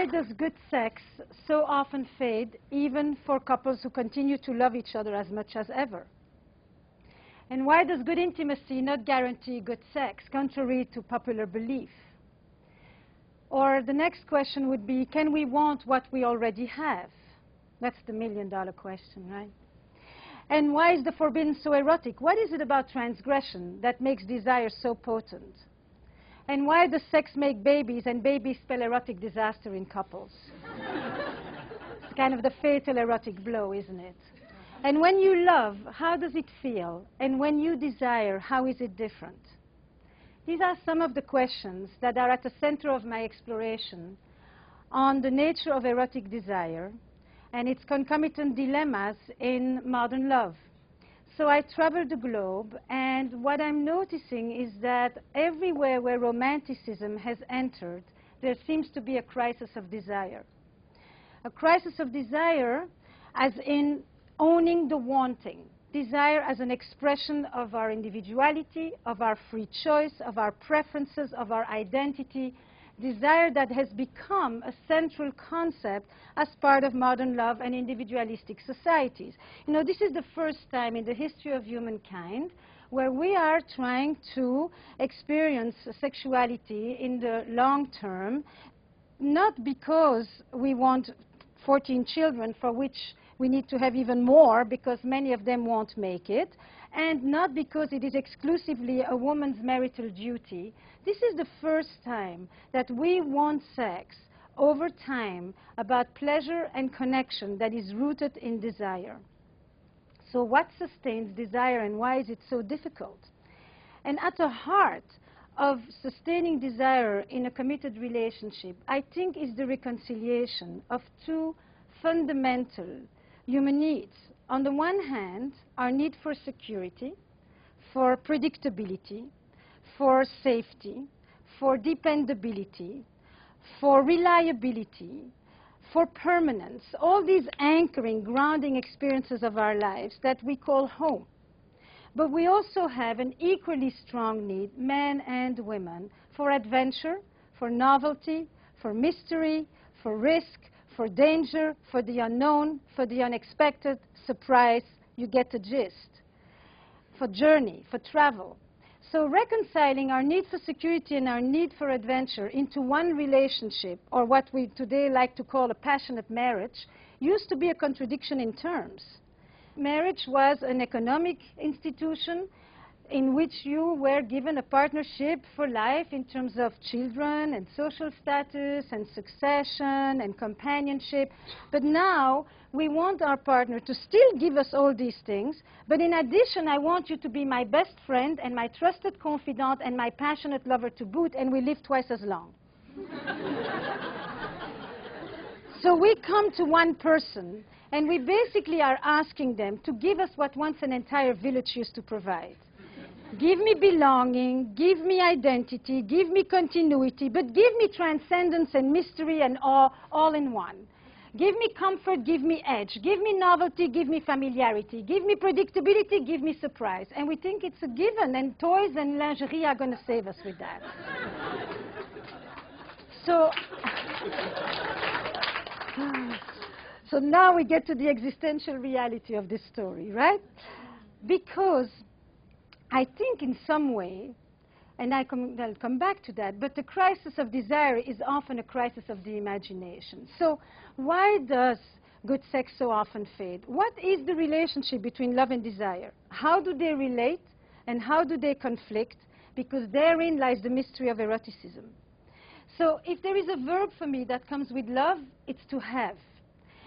why does good sex so often fade, even for couples who continue to love each other as much as ever? And why does good intimacy not guarantee good sex, contrary to popular belief? Or the next question would be, can we want what we already have? That's the million-dollar question, right? And why is the forbidden so erotic? What is it about transgression that makes desire so potent? And why does sex make babies and babies spell erotic disaster in couples? It's kind of the fatal erotic blow, isn't it? And when you love, how does it feel? And when you desire, how is it different? These are some of the questions that are at the center of my exploration on the nature of erotic desire and its concomitant dilemmas in modern love. So I traveled the globe, and what I'm noticing is that everywhere where romanticism has entered, there seems to be a crisis of desire. A crisis of desire as in owning the wanting. Desire as an expression of our individuality, of our free choice, of our preferences, of our identity. Desire that has become a central concept as part of modern love and individualistic societies. You know, this is the first time in the history of humankind where we are trying to experience sexuality in the long term, not because we want 14 children, for which we need to have even more because many of them won't make it, and not because it is exclusively a woman's marital duty. This is the first time that we want sex over time about pleasure and connection that is rooted in desire. So what sustains desire and why is it so difficult? And at the heart of sustaining desire in a committed relationship, I think, is the reconciliation of two fundamental human needs. On the one hand, our need for security, for predictability, for safety, for dependability, for reliability, for permanence, all these anchoring, grounding experiences of our lives that we call home. But we also have an equally strong need, men and women, for adventure, for novelty, for mystery, for risk, for danger, for the unknown, for the unexpected, surprise, you get the gist, for journey, for travel. So reconciling our need for security and our need for adventure into one relationship, or what we today like to call a passionate marriage, used to be a contradiction in terms. Marriage was an economic institution in which you were given a partnership for life in terms of children and social status and succession and companionship. But now we want our partner to still give us all these things, but in addition, I want you to be my best friend and my trusted confidant and my passionate lover to boot, and we live twice as long. So we come to one person, and we basically are asking them to give us what once an entire village used to provide. Give me belonging, give me identity, give me continuity, but give me transcendence and mystery and awe all in one. Give me comfort, give me edge, give me novelty, give me familiarity, give me predictability, give me surprise. And we think it's a given, and toys and lingerie are going to save us with that. So now we get to the existential reality of this story, right? Because I think in some way, and I'll come back to that, but the crisis of desire is often a crisis of the imagination. So why does good sex so often fade? What is the relationship between love and desire? How do they relate, and how do they conflict? Because therein lies the mystery of eroticism. So if there is a verb for me that comes with love, it's to have.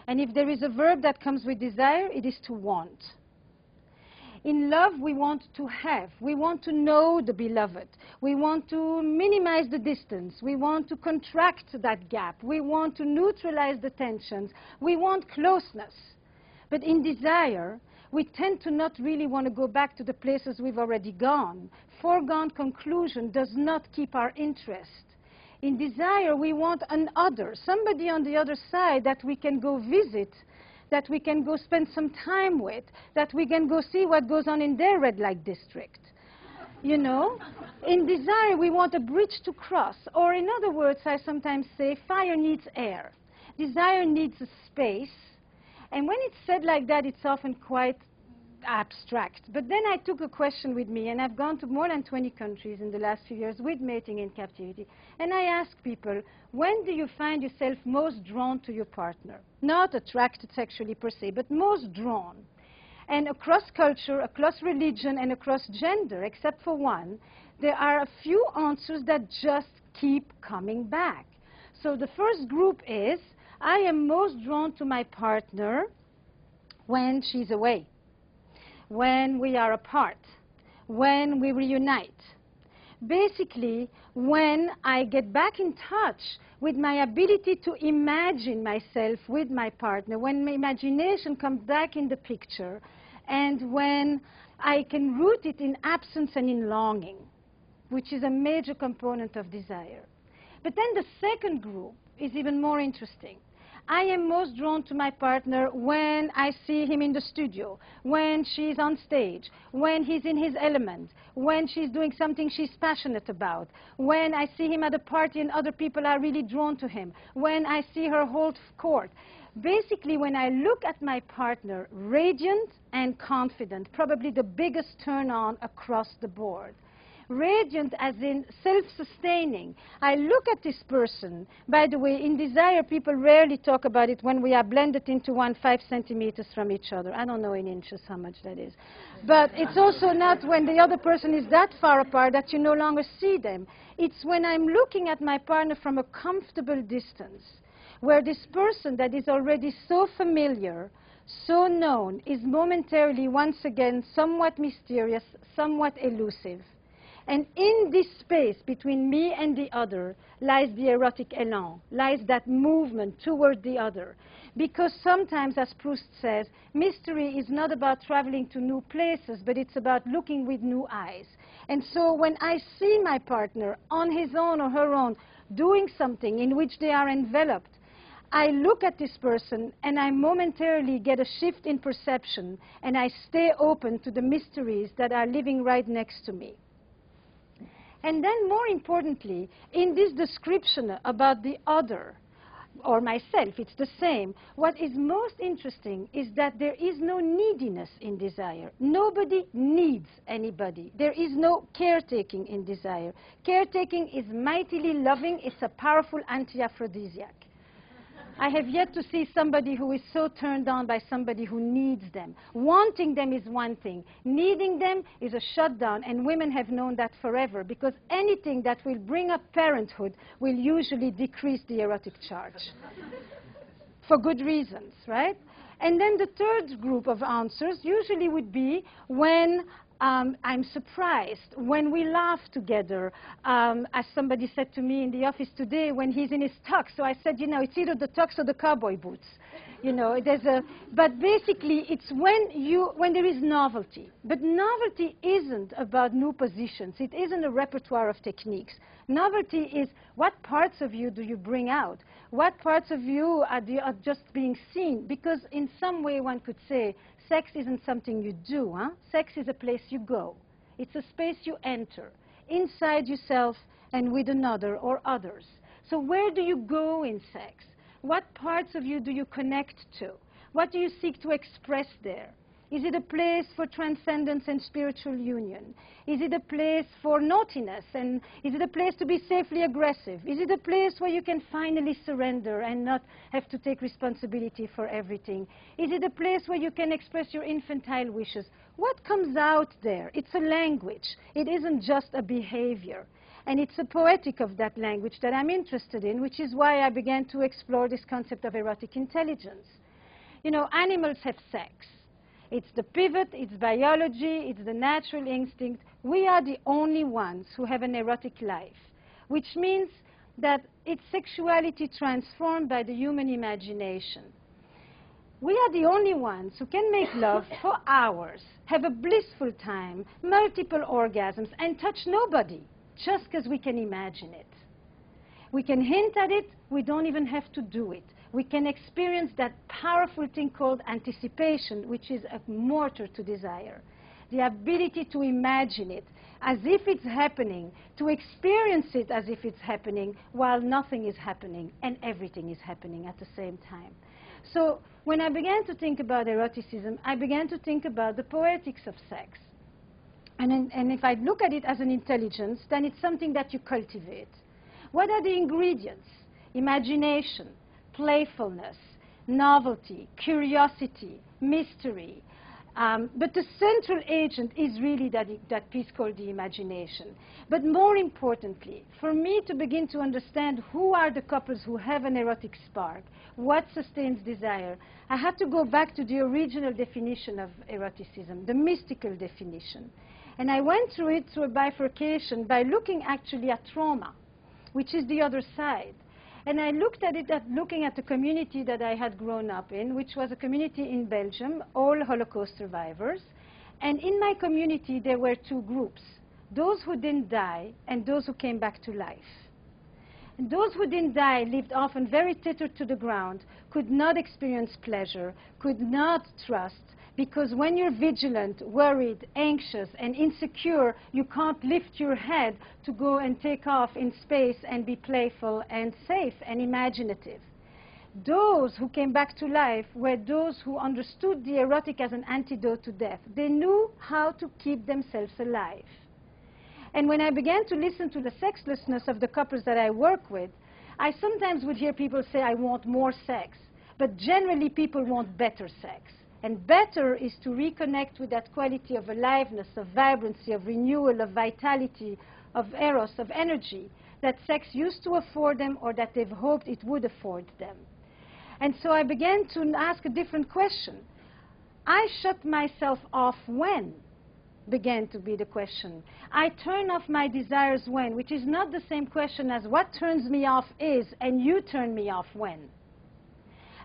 And if there is a verb that comes with desire, it is to want. In love, we want to have. We want to know the beloved. We want to minimize the distance. We want to contract that gap. We want to neutralize the tensions. We want closeness. But in desire, we tend to not really want to go back to the places we've already gone. Foregone conclusion does not keep our interest. In desire, we want an other, somebody on the other side that we can go visit, that we can go spend some time with, that we can go see what goes on in their red light district. you know. In desire, we want a bridge to cross. Or in other words, I sometimes say, fire needs air. Desire needs a space. And when it's said like that, it's often quite abstract. But then I took a question with me, and I've gone to more than 20 countries in the last few years with Mating in Captivity. And I ask people, when do you find yourself most drawn to your partner? Not attracted sexually per se, but most drawn. And across culture, across religion, and across gender, except for one, there are a few answers that just keep coming back. So the first group is, I am most drawn to my partner when she's away, when we are apart, when we reunite. Basically, when I get back in touch with my ability to imagine myself with my partner, when my imagination comes back in the picture, and when I can root it in absence and in longing, which is a major component of desire. But then the second group is even more interesting. I am most drawn to my partner when I see him in the studio, when she's on stage, when he's in his element, when she's doing something she's passionate about, when I see him at a party and other people are really drawn to him, when I see her hold court. Basically, when I look at my partner, radiant and confident, probably the biggest turn-on across the board. Radiant as in self-sustaining. I look at this person. By the way, in desire, people rarely talk about it when we are blended into 5 centimeters from each other. I don't know in inches how much that is. But it's also not when the other person is that far apart that you no longer see them. It's when I'm looking at my partner from a comfortable distance, where this person that is already so familiar, so known, is momentarily once again somewhat mysterious, somewhat elusive. And in this space between me and the other lies the erotic élan, lies that movement toward the other. Because sometimes, as Proust says, mystery is not about traveling to new places, but it's about looking with new eyes. And so when I see my partner on his own or her own doing something in which they are enveloped, I look at this person and I momentarily get a shift in perception, and I stay open to the mysteries that are living right next to me. And then, more importantly, in this description about the other, or myself, it's the same. What is most interesting is that there is no neediness in desire. Nobody needs anybody. There is no caretaking in desire. Caretaking is mightily loving. It's a powerful anti-aphrodisiac. I have yet to see somebody who is so turned on by somebody who needs them. Wanting them is one thing. Needing them is a shutdown, and women have known that forever, because anything that will bring up parenthood will usually decrease the erotic charge. For good reasons, right? And then the third group of answers usually would be when I'm surprised, when we laugh together, as somebody said to me in the office today, when he's in his tux. So I said, you know, it's either the tux or the cowboy boots. You know, but basically, it's when there is novelty. But novelty isn't about new positions. It isn't a repertoire of techniques. Novelty is, what parts of you do you bring out? What parts of you are just being seen? Because in some way, one could say, sex isn't something you do, huh? Sex is a place you go. It's a space you enter, inside yourself and with another or others. So where do you go in sex? What parts of you do you connect to? What do you seek to express there? Is it a place for transcendence and spiritual union? Is it a place for naughtiness? And is it a place to be safely aggressive? Is it a place where you can finally surrender and not have to take responsibility for everything? Is it a place where you can express your infantile wishes? What comes out there? It's a language. It isn't just a behavior. And it's a poetic of that language that I'm interested in, which is why I began to explore this concept of erotic intelligence. You know, animals have sex. It's the pivot, it's biology, it's the natural instinct. We are the only ones who have an erotic life, which means that it's sexuality transformed by the human imagination. We are the only ones who can make love for hours, have a blissful time, multiple orgasms, and touch nobody, just because we can imagine it. We can hint at it, we don't even have to do it. We can experience that powerful thing called anticipation, which is a mortar to desire. The ability to imagine it. as if it's happening, to experience it as if it's happening, while nothing is happening and everything is happening at the same time. So when I began to think about eroticism, I began to think about the poetics of sex. And if I look at it as an intelligence, then it's something that you cultivate. What are the ingredients? Imagination, playfulness, novelty, curiosity, mystery. But the central agent is really that piece called the imagination. But more importantly, for me to begin to understand who are the couples who have an erotic spark, what sustains desire, I had to go back to the original definition of eroticism, the mystical definition. And I went through it through a bifurcation by looking actually at trauma, which is the other side. And I looked at it looking at the community that I had grown up in, which was a community in Belgium, all Holocaust survivors. And in my community, there were two groups, those who didn't die and those who came back to life. And those who didn't die lived often very tethered to the ground, could not experience pleasure, could not trust, because when you're vigilant, worried, anxious, and insecure, you can't lift your head to go and take off in space and be playful and safe and imaginative. Those who came back to life were those who understood the erotic as an antidote to death. They knew how to keep themselves alive. And when I began to listen to the sexlessness of the couples that I work with, I sometimes would hear people say, I want more sex. But generally, people want better sex. And better is to reconnect with that quality of aliveness, of vibrancy, of renewal, of vitality, of eros, of energy that sex used to afford them or that they've hoped it would afford them. And so I began to ask a different question. I shut myself off when? Began to be the question. I turn off my desires when, which is not the same question as what turns me off is, and you turn me off when.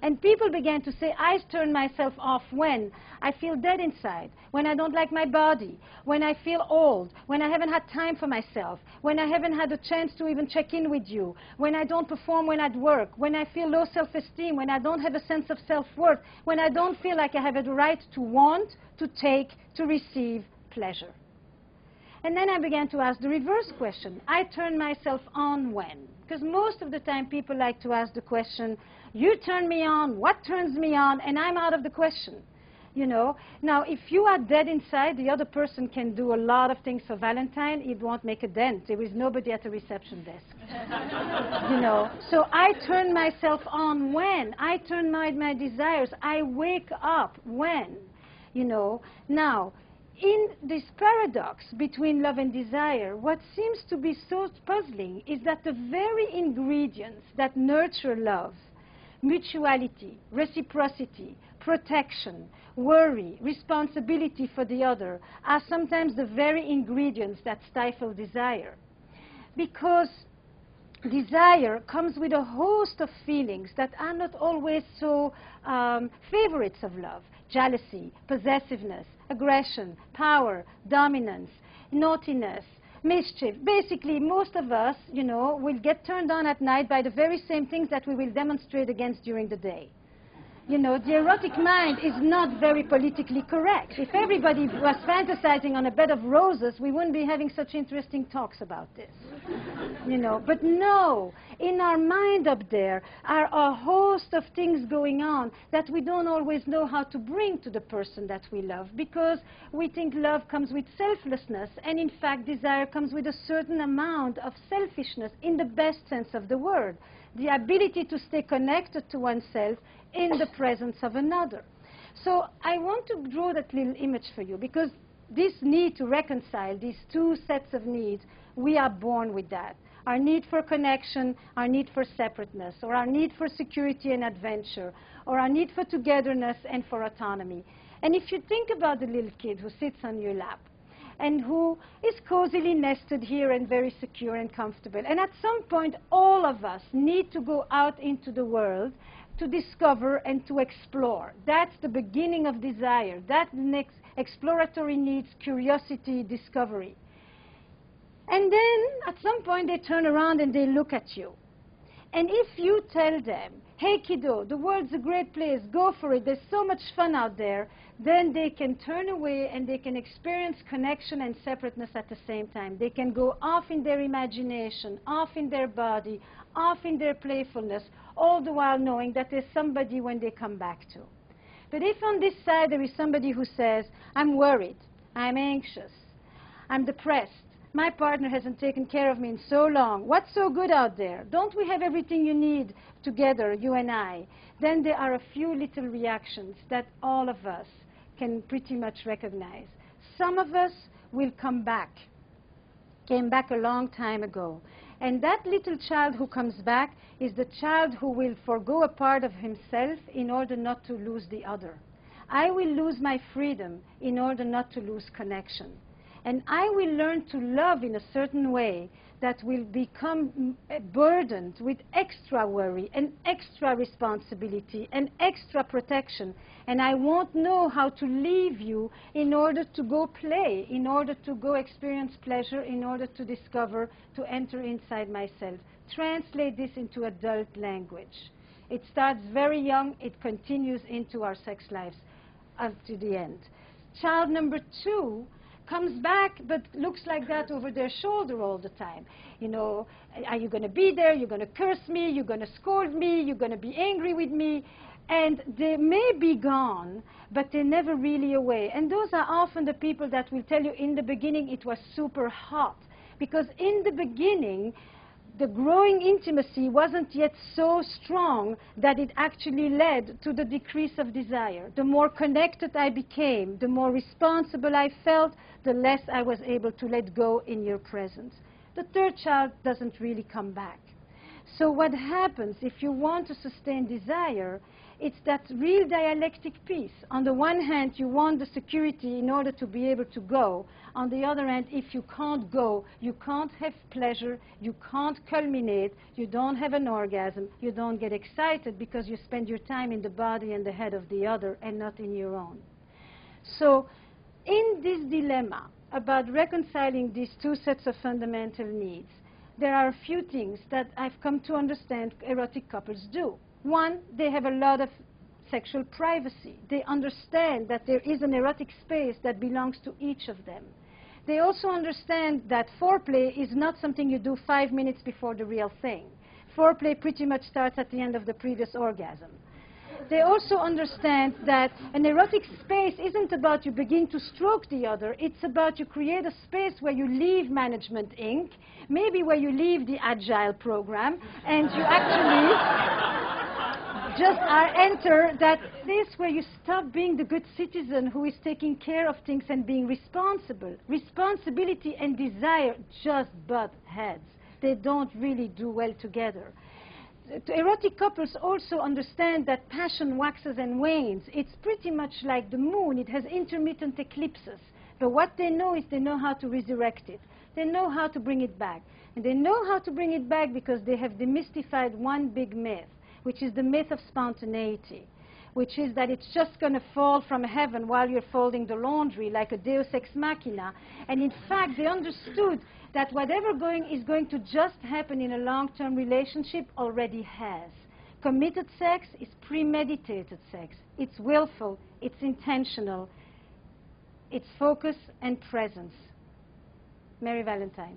And people began to say, I turn myself off when I feel dead inside, when I don't like my body, when I feel old, when I haven't had time for myself, when I haven't had a chance to even check in with you, when I don't perform when at work, when I feel low self-esteem, when I don't have a sense of self-worth, when I don't feel like I have the right to want, to take, to receive pleasure. And then I began to ask the reverse question. I turn myself on when? Because most of the time people like to ask the question, you turn me on, what turns me on, and I'm out of the question. You know? Now, if you are dead inside, the other person can do a lot of things for Valentine. It won't make a dent. There is nobody at the reception desk. You know? So I turn myself on when? I turn my desires. I wake up when? You know? Now, in this paradox between love and desire, what seems to be so puzzling is that the very ingredients that nurture love, mutuality, reciprocity, protection, worry, responsibility for the other, are sometimes the very ingredients that stifle desire. Because desire comes with a host of feelings that are not always so favorites of love. Jealousy, possessiveness, aggression, power, dominance, naughtiness, mischief. Basically, most of us, you know, will get turned on at night by the very same things that we will demonstrate against during the day. You know, the erotic mind is not very politically correct. If everybody was fantasizing on a bed of roses, we wouldn't be having such interesting talks about this. You know, but no, in our mind up there are a host of things going on that we don't always know how to bring to the person that we love, because we think love comes with selflessness, and in fact desire comes with a certain amount of selfishness in the best sense of the word. The ability to stay connected to oneself in the presence of another. So I want to draw that little image for you, because this need to reconcile these two sets of needs, we are born with that. Our need for connection, our need for separateness, or our need for security and adventure, or our need for togetherness and for autonomy. And if you think about the little kid who sits on your lap, and who is cozily nested here and very secure and comfortable. And at some point, all of us need to go out into the world to discover and to explore. That's the beginning of desire. That next exploratory needs, curiosity, discovery. And then, at some point, they turn around and they look at you. And if you tell them, hey kiddo, the world's a great place, go for it, there's so much fun out there, then they can turn away and they can experience connection and separateness at the same time. They can go off in their imagination, off in their body, off in their playfulness, all the while knowing that there's somebody when they come back to. But if on this side there is somebody who says, I'm worried, I'm anxious, I'm depressed, my partner hasn't taken care of me in so long, what's so good out there? Don't we have everything you need together, you and I? Then there are a few little reactions that all of us can pretty much recognize. Some of us will come back, came back a long time ago. And that little child who comes back is the child who will forgo a part of himself in order not to lose the other. I will lose my freedom in order not to lose connection. And I will learn to love in a certain way that will become burdened with extra worry and extra responsibility and extra protection. And I won't know how to leave you in order to go play, in order to go experience pleasure, in order to discover, to enter inside myself. Translate this into adult language. It starts very young, it continues into our sex lives up to the end. Child number 2 comes back but looks like that over their shoulder all the time. You know, are you going to be there? You're going to curse me? You're going to scold me? You're going to be angry with me? And they may be gone, but they're never really away. And those are often the people that will tell you in the beginning it was super hot. Because in the beginning, the growing intimacy wasn't yet so strong that it actually led to the decrease of desire. The more connected I became, the more responsible I felt, the less I was able to let go in your presence. The third child doesn't really come back. So what happens if you want to sustain desire, it's that real dialectic piece. On the one hand, you want the security in order to be able to go. On the other hand, if you can't go, you can't have pleasure, you can't culminate, you don't have an orgasm, you don't get excited because you spend your time in the body and the head of the other and not in your own. So in this dilemma about reconciling these two sets of fundamental needs, there are a few things that I've come to understand erotic couples do. One, they have a lot of sexual privacy. They understand that there is an erotic space that belongs to each of them. They also understand that foreplay is not something you do 5 minutes before the real thing. Foreplay pretty much starts at the end of the previous orgasm. They also understand that an erotic space isn't about you begin to stroke the other. It's about you create a space where you leave Management Inc., maybe where you leave the Agile program, and you actually just enter that place where you stop being the good citizen who is taking care of things and being responsible. Responsibility and desire just butt heads. They don't really do well together. Erotic couples also understand that passion waxes and wanes. It's pretty much like the moon. It has intermittent eclipses. But what they know is they know how to resurrect it. They know how to bring it back. And they know how to bring it back because they have demystified one big myth, which is the myth of spontaneity, which is that it's just going to fall from heaven while you're folding the laundry like a deus ex machina. And in fact, they understood that whatever is going to just happen in a long-term relationship already has. Committed sex is premeditated sex. It's willful, it's intentional, it's focus and presence. Merry Valentine.